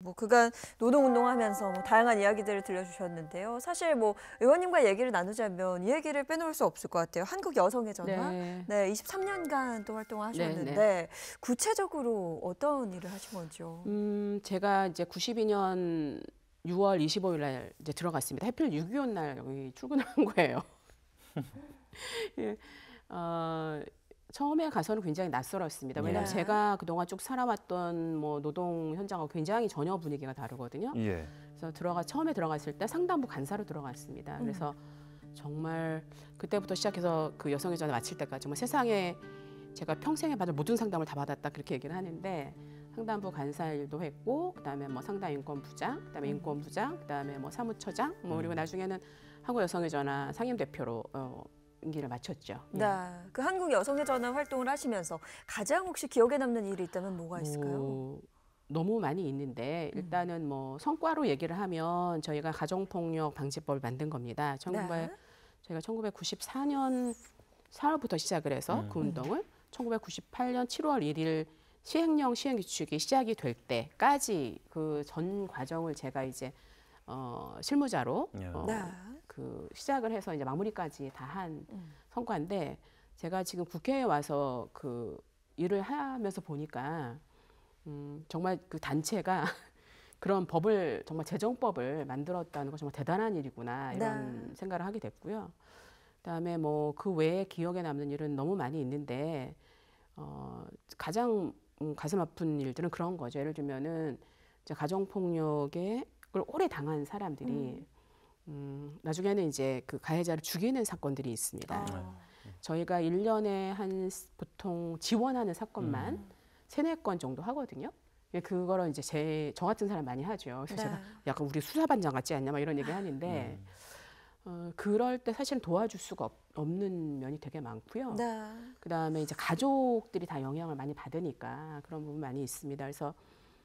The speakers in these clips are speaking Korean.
뭐 그간 노동운동하면서 뭐 다양한 이야기들을 들려주셨는데요. 사실 뭐 의원님과 얘기를 나누자면 이 얘기를 빼놓을 수 없을 것 같아요. 한국 여성의 전화. 네, 23년간 또 활동하셨는데 네. 구체적으로 어떤 일을 하신 건지요? 제가 이제 92년 6월 25일 날 이제 들어갔습니다. 하필 6.25 날 여기 출근을 한 거예요. 예, 처음에 가서는 굉장히 낯설었습니다. 왜냐하면 네. 제가 그동안 쭉 살아왔던 뭐 노동 현장하고 굉장히 전혀 분위기가 다르거든요. 예. 그래서 처음에 들어갔을 때 상담부 간사로 들어갔습니다. 그래서 정말 그때부터 시작해서 그 여성의 전화 마칠 때까지 정말 세상에 제가 평생에 받은 모든 상담을 다 받았다 그렇게 얘기를 하는데 상담부 간사 일도 했고 그다음에 뭐 상담인권부장, 그다음에 인권부장, 그다음에 뭐 사무처장, 뭐 그리고 나중에는 한국 여성의 전화 상임 대표로 임기를 마쳤죠. 네, 그 한국 여성의 전화 활동을 하시면서 가장 혹시 기억에 남는 일이 있다면 뭐가 있을까요? 너무 많이 있는데 일단은 뭐 성과로 얘기를 하면 저희가 가정폭력 방지법을 만든 겁니다. 저희가 1994년 4월부터 시작을 해서 그 운동을 1998년 7월 1일 시행령 시행규칙이 시작이 될 때까지 그 전 과정을 제가 이제 실무자로 그 시작을 해서 이제 마무리까지 다 한 성과인데 제가 지금 국회에 와서 그 일을 하면서 보니까 정말 그 단체가 그런 법을 정말 제정법을 만들었다는 거 정말 대단한 일이구나 이런 생각을 하게 됐고요. 그다음에 뭐 그 외에 기억에 남는 일은 너무 많이 있는데 가장 가슴 아픈 일들은 그런 거죠. 예를 들면은 이제 가정폭력을 오래 당한 사람들이 나중에는 이제 그 가해자를 죽이는 사건들이 있습니다. 저희가 1년에 한 보통 지원하는 사건만 3-4건 정도 하거든요. 그거를 이제 저 같은 사람 많이 하죠. 그래서 제가 약간 우리 수사반장 같지 않냐 막 이런 얘기 하는데 그럴 때 사실 도와줄 수가 없는 면이 되게 많고요. 그다음에 이제 가족들이 다 영향을 많이 받으니까 그런 부분 많이 있습니다. 그래서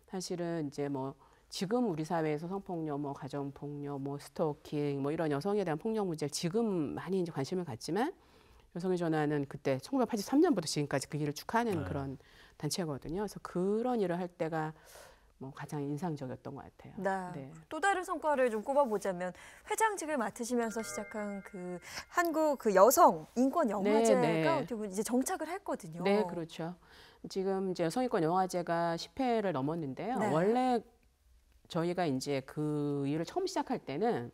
사실은 이제 뭐 지금 우리 사회에서 성폭력, 뭐 가정폭력, 뭐 스토킹, 뭐 이런 여성에 대한 폭력 문제를 지금 많이 이제 관심을 갖지만 여성의 전화는 그때 1983년부터 지금까지 그 일을 쭉 하는 그런 단체거든요. 그래서 그런 일을 할 때가 뭐 가장 인상적이었던 것 같아요. 네. 또 다른 성과를 좀 꼽아보자면 회장직을 맡으시면서 시작한 그 한국 그 여성 인권 영화제가 어떻게 보면 이제 정착을 했거든요. 네, 그렇죠. 지금 이제 여성인권 영화제가 10회를 넘었는데요. 원래 저희가 이제 그 일을 처음 시작할 때는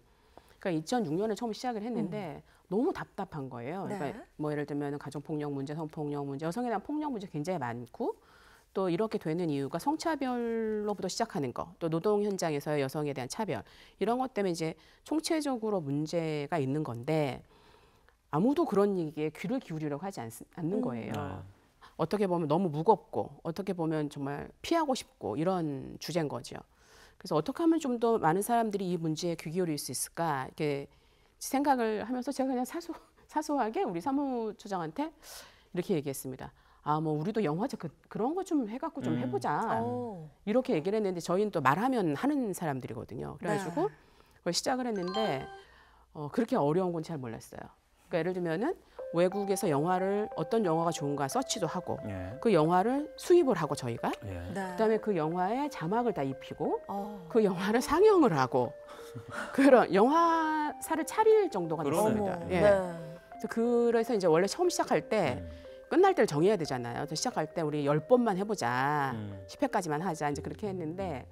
그러니까 2006년에 처음 시작을 했는데 너무 답답한 거예요. 그러니까 뭐 예를 들면 가정폭력 문제, 성폭력 문제, 여성에 대한 폭력 문제 굉장히 많고 또 이렇게 되는 이유가 성차별로부터 시작하는 거, 또 노동 현장에서의 여성에 대한 차별 이런 것 때문에 이제 총체적으로 문제가 있는 건데 아무도 그런 얘기에 귀를 기울이려고 하지 않는 거예요. 어떻게 보면 너무 무겁고 어떻게 보면 정말 피하고 싶고 이런 주제인 거죠. 그래서 어떻게 하면 좀 더 많은 사람들이 이 문제에 귀 기울일 수 있을까 이렇게 생각을 하면서 제가 그냥 사소하게 우리 사무처장한테 이렇게 얘기했습니다. 뭐 우리도 영화제 그런 거 좀 해갖고 좀 해보자. 이렇게 얘기를 했는데 저희는 또 말하면 하는 사람들이거든요. 그래가지고 그걸 시작을 했는데 그렇게 어려운 건 잘 몰랐어요. 그러니까 예를 들면은 외국에서 어떤 영화가 좋은가 서치도 하고 그 영화를 수입을 하고 저희가 그다음에 그 영화에 자막을 다 입히고 그 영화를 상영을 하고 그런 영화사를 차릴 정도가 됐습니다. 그래서 이제 원래 처음 시작할 때 끝날 때를 정해야 되잖아요. 그래서 시작할 때 우리 10번만 해보자. 10회까지만 하자. 이제 그렇게 했는데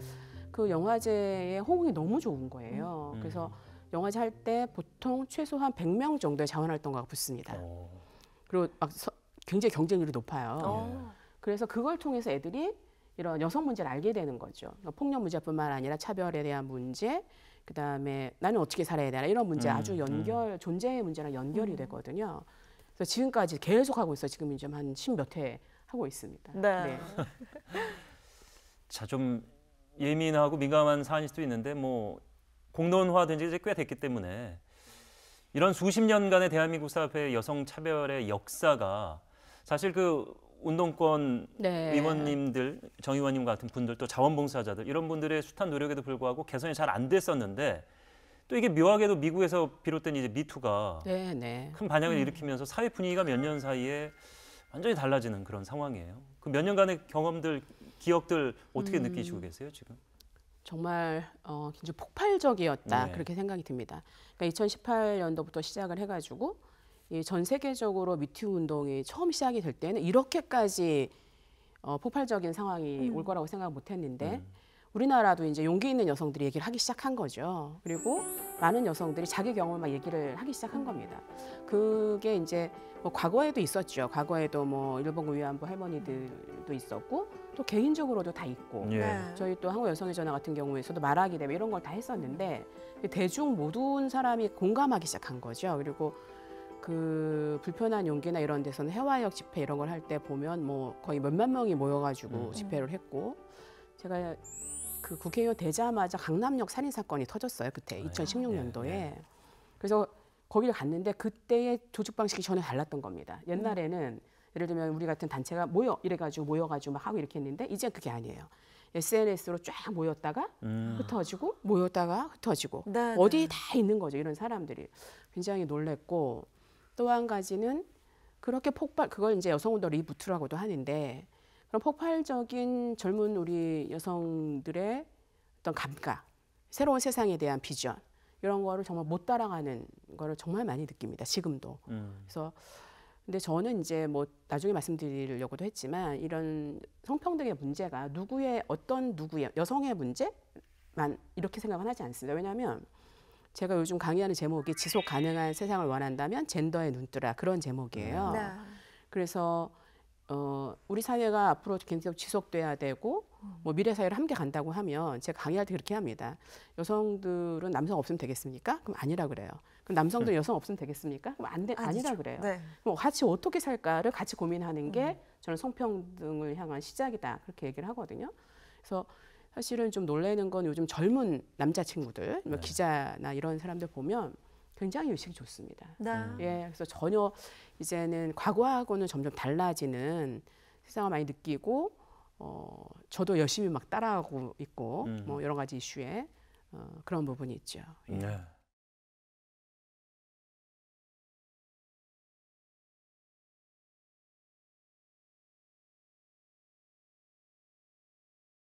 그 영화제의 호응이 너무 좋은 거예요. 그래서 영화제 할 때 보통 최소한 100명 정도의 자원활동가가 붙습니다. 그리고 막 굉장히 경쟁률이 높아요. 그래서 그걸 통해서 애들이 이런 여성 문제를 알게 되는 거죠. 그러니까 폭력 문제뿐만 아니라 차별에 대한 문제, 그다음에 나는 어떻게 살아야 되나 이런 문제 아주 존재의 문제랑 연결이 되거든요. 그래서 지금까지 계속 하고 있어요. 지금 이제 한 10몇 회 하고 있습니다. 자, 좀 예민하고 민감한 사안일 수도 있는데 뭐 공론화된 지 이제 꽤 됐기 때문에 이런 수십 년간의 대한민국 사회의 여성 차별의 역사가 사실 그 운동권 의원님들, 정 의원님 같은 분들 또 자원봉사자들 이런 분들의 숱한 노력에도 불구하고 개선이 잘 안 됐었는데 또 이게 묘하게도 미국에서 비롯된 이제 미투가 큰 반향을 일으키면서 사회 분위기가 몇 년 사이에 완전히 달라지는 그런 상황이에요. 그 몇 년간의 경험들, 기억들 어떻게 느끼시고 계세요 지금? 정말 굉장히 폭발적이었다 네. 그렇게 생각이 듭니다. 그러니까 2018년도부터 시작을 해가지고 전 세계적으로 미투 운동이 처음 시작이 될 때는 이렇게까지 폭발적인 상황이 올 거라고 생각 못했는데 우리나라도 이제 용기 있는 여성들이 얘기를 하기 시작한 거죠. 그리고 많은 여성들이 자기 경험을 막 얘기를 하기 시작한 겁니다. 그게 이제 뭐 과거에도 있었죠. 과거에도 뭐 일본군 위안부 할머니들도 있었고 또 개인적으로도 다 있고 예. 저희 또 한국 여성의 전화 같은 경우에서도 말하기 대회 이런 걸 다 했었는데 대중 모든 사람이 공감하기 시작한 거죠. 그리고 그 불편한 용기나 이런 데서는 해화역 집회 이런 걸 할 때 보면 뭐 거의 몇만 명이 모여가지고 집회를 했고 제가 그 국회의원 되자마자 강남역 살인 사건이 터졌어요. 그때 2016년도에. 그래서 거기를 갔는데 그때의 조직 방식이 전혀 달랐던 겁니다. 옛날에는 예를 들면 우리 같은 단체가 이래가지고 모여가지고 막 하고 이렇게 했는데 이제 그게 아니에요. SNS로 쫙 모였다가 흩어지고 모였다가 흩어지고 네, 어디에 다 있는 거죠. 이런 사람들이 굉장히 놀랬고 또 한 가지는 그렇게 그걸 이제 여성운동 리부트라고도 하는데 그런 폭발적인 젊은 우리 여성들의 어떤 감각, 새로운 세상에 대한 비전 이런 거를 정말 못 따라가는 거를 정말 많이 느낍니다. 지금도. 그래서 근데 저는 이제 뭐 나중에 말씀드리려고도 했지만 이런 성평등의 문제가 어떤 누구의 여성의 문제만 이렇게 생각은 하지 않습니다. 왜냐하면 제가 요즘 강의하는 제목이 지속 가능한 세상을 원한다면 젠더의 눈뜨라 그런 제목이에요. 네. 그래서 우리 사회가 앞으로 계속 지속돼야 되고 뭐 미래 사회를 함께 간다고 하면 제가 강의할 때 그렇게 합니다. 여성들은 남성 없으면 되겠습니까? 그럼 아니라 그래요. 그럼 남성들은 여성 없으면 되겠습니까? 그럼 아니라 그래요. 네. 그럼 같이 어떻게 살까를 같이 고민하는 게 저는 성평등을 향한 시작이다 그렇게 얘기를 하거든요. 그래서 사실은 좀 놀라는 건 요즘 젊은 남자 친구들, 뭐 기자나 이런 사람들 보면 굉장히 의식이 좋습니다. 네. 예, 그래서 전혀 이제는 과거하고는 점점 달라지는 세상을 많이 느끼고, 저도 열심히 막 따라하고 있고, 뭐 여러 가지 이슈에 그런 부분이 있죠. 예. 네.